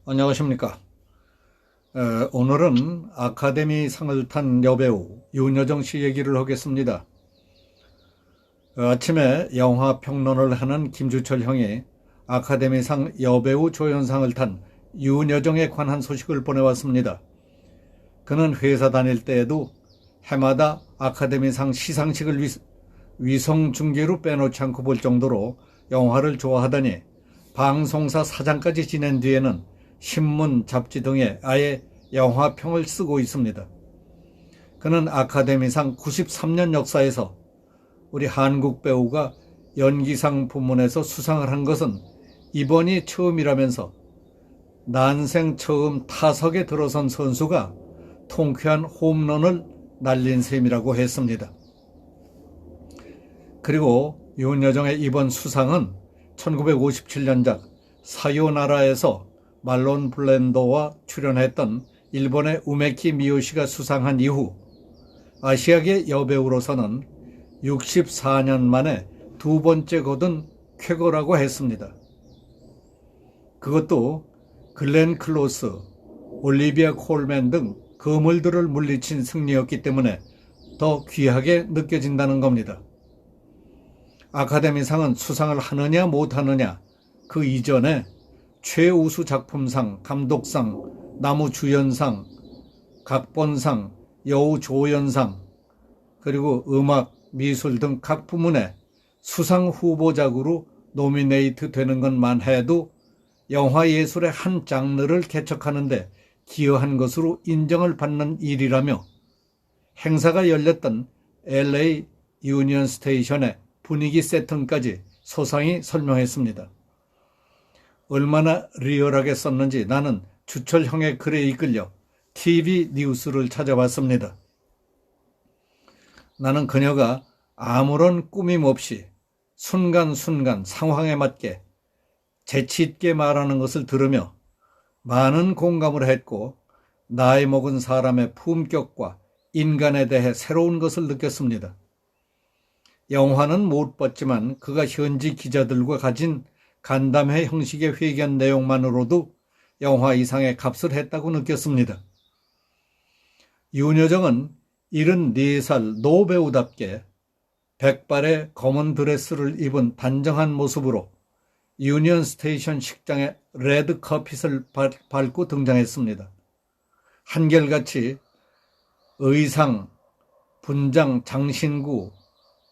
안녕하십니까. 오늘은 아카데미 상을 탄 여배우 윤여정 씨 얘기를 하겠습니다. 아침에 영화 평론을 하는 김주철 형이 아카데미상 여배우 조연상을 탄 윤여정에 관한 소식을 보내왔습니다. 그는 회사 다닐 때에도 해마다 아카데미상 시상식을 위성 중계로 빼놓지 않고 볼 정도로 영화를 좋아하더니 방송사 사장까지 지낸 뒤에는 신문, 잡지 등에 아예 영화평을 쓰고 있습니다. 그는 아카데미상 93년 역사에서 우리 한국 배우가 연기상 부문에서 수상을 한 것은 이번이 처음이라면서 난생 처음 타석에 들어선 선수가 통쾌한 홈런을 날린 셈이라고 했습니다. 그리고 윤여정의 이번 수상은 1957년작 사요나라에서 말론 블랜도와 출연했던 일본의 우메키 미요시가 수상한 이후 아시아계 여배우로서는 64년 만에 두 번째 거둔 쾌거라고 했습니다. 그것도 글렌 클로스, 올리비아 콜맨 등 거물들을 물리친 승리였기 때문에 더 귀하게 느껴진다는 겁니다. 아카데미상은 수상을 하느냐 못하느냐 그 이전에 최우수 작품상, 감독상, 남우주연상, 각본상, 여우조연상, 그리고 음악, 미술 등 각 부문에 수상 후보작으로 노미네이트 되는 것만 해도 영화예술의 한 장르를 개척하는 데 기여한 것으로 인정을 받는 일이라며 행사가 열렸던 LA 유니언 스테이션의 분위기 세팅까지 소상히 설명했습니다. 얼마나 리얼하게 썼는지 나는 주철형의 글에 이끌려 TV 뉴스를 찾아봤습니다. 나는 그녀가 아무런 꾸밈 없이 순간순간 상황에 맞게 재치 있게 말하는 것을 들으며 많은 공감을 했고 나이 먹은 사람의 품격과 인간에 대해 새로운 것을 느꼈습니다. 영화는 못 봤지만 그가 현지 기자들과 가진 간담회 형식의 회견 내용만으로도 영화 이상의 값을 했다고 느꼈습니다. 윤여정은 74살 노배우답게 백발의 검은 드레스를 입은 단정한 모습으로 유니언 스테이션 식장에 레드 카펫을 밟고 등장했습니다. 한결같이 의상, 분장, 장신구,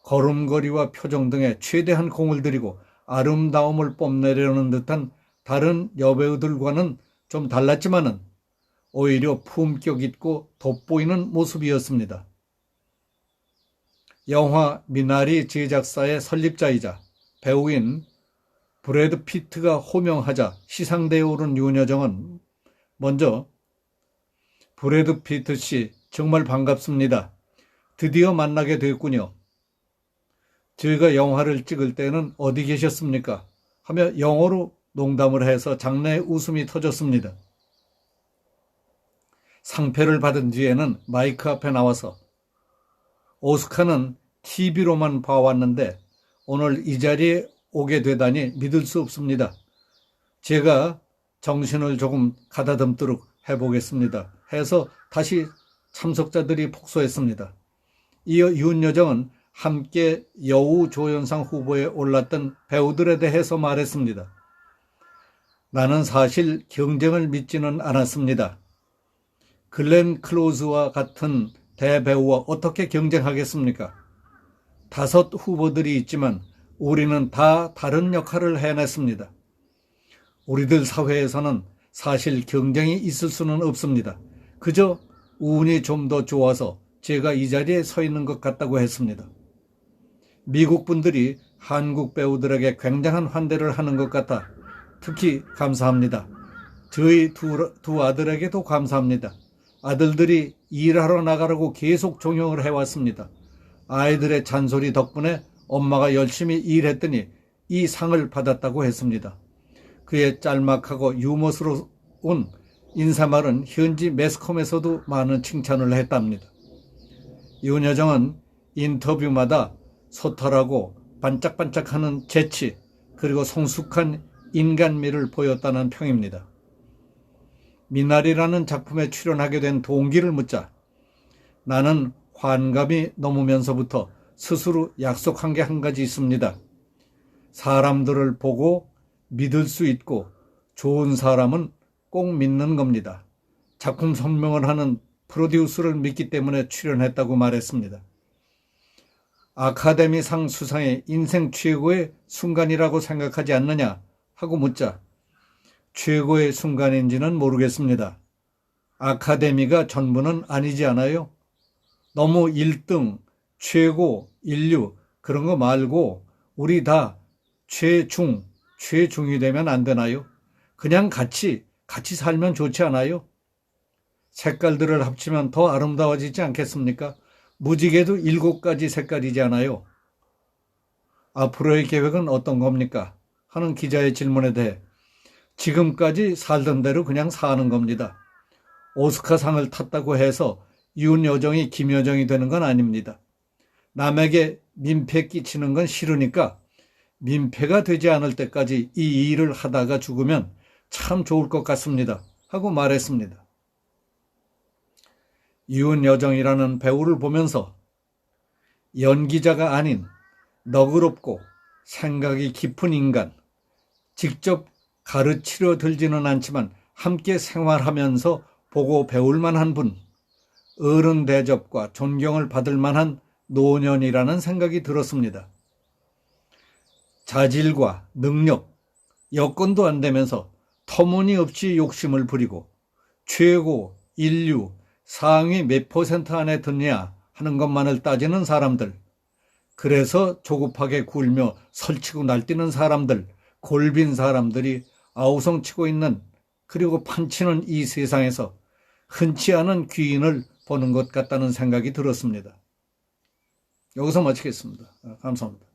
걸음걸이와 표정 등에 최대한 공을 들이고 아름다움을 뽐내려는 듯한 다른 여배우들과는 좀 달랐지만은 오히려 품격 있고 돋보이는 모습이었습니다. 영화 미나리 제작사의 설립자이자 배우인 브래드 피트가 호명하자 시상대에 오른 윤여정은 먼저 브래드 피트 씨 정말 반갑습니다. 드디어 만나게 됐군요. 저희가 영화를 찍을 때는 어디 계셨습니까? 하며 영어로 농담을 해서 장내 웃음이 터졌습니다. 상패를 받은 뒤에는 마이크 앞에 나와서 오스카는 TV로만 봐왔는데 오늘 이 자리에 오게 되다니 믿을 수 없습니다. 제가 정신을 조금 가다듬도록 해보겠습니다. 해서 다시 참석자들이 폭소했습니다. 이어 윤여정은 함께 여우조연상 후보에 올랐던 배우들에 대해서 말했습니다. 나는 사실 경쟁을 믿지는 않았습니다. 글렌 클로즈와 같은 대배우와 어떻게 경쟁하겠습니까? 5 후보들이 있지만 우리는 다 다른 역할을 해냈습니다. 우리들 사회에서는 사실 경쟁이 있을 수는 없습니다. 그저 운이 좀 더 좋아서 제가 이 자리에 서 있는 것 같다고 했습니다. 미국 분들이 한국 배우들에게 굉장한 환대를 하는 것 같아 특히 감사합니다. 저희 두 아들에게도 감사합니다. 아들들이 일하러 나가라고 계속 종용을 해왔습니다. 아이들의 잔소리 덕분에 엄마가 열심히 일했더니 이 상을 받았다고 했습니다. 그의 짤막하고 유머스러운 인사말은 현지 매스컴에서도 많은 칭찬을 했답니다. 윤여정은 인터뷰마다 소탈하고 반짝반짝하는 재치 그리고 성숙한 인간미를 보였다는 평입니다. 미나리라는 작품에 출연하게 된 동기를 묻자 나는 환감이 넘으면서부터 스스로 약속한 게 한 가지 있습니다. 사람들을 보고 믿을 수 있고 좋은 사람은 꼭 믿는 겁니다. 작품 설명을 하는 프로듀서를 믿기 때문에 출연했다고 말했습니다. 아카데미상 수상의 인생 최고의 순간이라고 생각하지 않느냐 하고 묻자 최고의 순간인지는 모르겠습니다. 아카데미가 전부는 아니지 않아요? 너무 1등, 최고, 인류 그런 거 말고 우리 다 최중이 되면 안 되나요? 그냥 같이 살면 좋지 않아요? 색깔들을 합치면 더 아름다워지지 않겠습니까? 무지개도 7가지 색깔이지 않아요? 앞으로의 계획은 어떤 겁니까? 하는 기자의 질문에 대해 지금까지 살던 대로 그냥 사는 겁니다. 오스카상을 탔다고 해서 윤여정이 김여정이 되는 건 아닙니다. 남에게 민폐 끼치는 건 싫으니까 민폐가 되지 않을 때까지 이 일을 하다가 죽으면 참 좋을 것 같습니다. 하고 말했습니다. 윤여정이라는 배우를 보면서 연기자가 아닌 너그럽고 생각이 깊은 인간, 직접 가르치려 들지는 않지만 함께 생활하면서 보고 배울 만한 분, 어른 대접과 존경을 받을 만한 노년이라는 생각이 들었습니다. 자질과 능력, 여건도 안 되면서 터무니없이 욕심을 부리고 최고, 인류, 상위 몇 % 안에 드냐 하는 것만을 따지는 사람들, 그래서 조급하게 굴며 설치고 날뛰는 사람들, 골빈 사람들이 아우성치고 있는 그리고 판치는 이 세상에서 흔치 않은 귀인을 보는 것 같다는 생각이 들었습니다. 여기서 마치겠습니다. 감사합니다.